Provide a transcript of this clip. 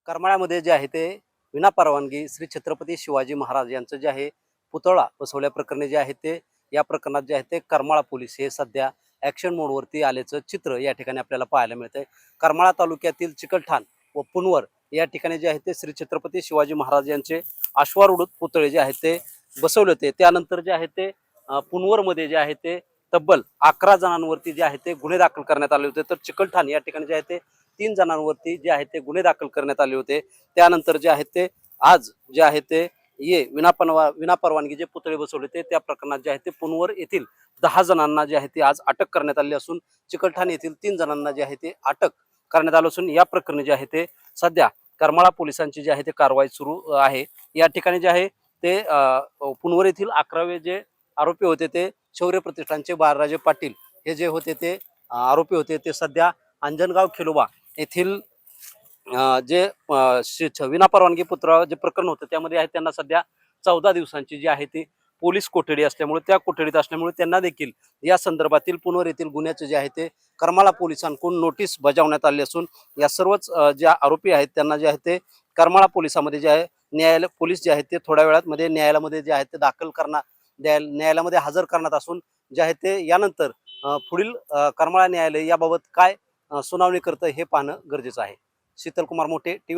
करमाळ्यामध्ये जे आहे ते विनापरवानगी श्री छत्रपती शिवाजी महाराज यांचं जे आहे पुतळा बसवल्या प्रकरणी जे आहे ते या प्रकरणात जे आहे ते करमाळा पोलीस हे सध्या ॲक्शन मोडवरती आल्याचं चित्र या ठिकाणी आपल्याला पाहायला मिळतंय। करमाळा तालुक्यातील चिकलठाण व पुनवर या ठिकाणी जे आहे ते श्री छत्रपती शिवाजी महाराज यांचे अश्वारूढ पुतळे जे आहेत ते बसवले होते। त्यानंतर जे आहे ते पुनवरमध्ये जे आहे ते तब्बल 11 जणांवरती जे आहे ते गुन्हे दाखल करण्यात आले होते। तर चिकलठाण या ठिकाणी जे आहे ते 3 जणांवरती जे आहे ते गुन्हे दाखल करण्यात आले होते। त्यानंतर जे आहे ते आज जे आहे ते विनापरवानगी जे पुतळे बसवले होते त्या प्रकरणात जे आहे ते पुनवर येथील 10 जणांना जे आहे ते आज अटक करण्यात आली असून चिकलठाण येथील 3 जणांना जे आहे ते अटक करण्यात आलं असून या प्रकरणी जे आहे ते सध्या करमाळा पोलिसांची जी आहे ते कारवाई सुरू आहे। या ठिकाणी जे आहे ते पुनवर येथील 11वे जे आरोपी होते ते शौर्य प्रतिष्ठानचे बाळराजे पाटील हे जे होते ते आरोपी होते ते सध्या अंजनगाव खिलोबा येथील जे विनापरवानगी पुतळा जे प्रकरण होतं त्यामध्ये आहे त्यांना सध्या 14 दिवसांची जी आहे ती पोलीस कोठडी असल्यामुळे त्या कोठडीत असल्यामुळे त्यांना देखील या संदर्भातील पुनवर येथील गुन्ह्याचे जे आहे ते करमाळा पोलिसांकडून नोटीस बजावण्यात आली असून या सर्वच जे आरोपी आहेत त्यांना जे आहे ते करमाळा पोलिसांमध्ये जे आहे न्यायालय पोलीस जे आहेत ते थोड्या वेळात मध्ये न्यायालयामध्ये जे आहे ते दाखल करणार न्यायालयामध्ये हजर करण्यात असून जे आहे ते यानंतर पुढील करमाळा न्यायालय याबाबत काय सुनावणी करतं हे पाहणं गरजेचं आहे। शीतल कुमार मोठे, टीव्ही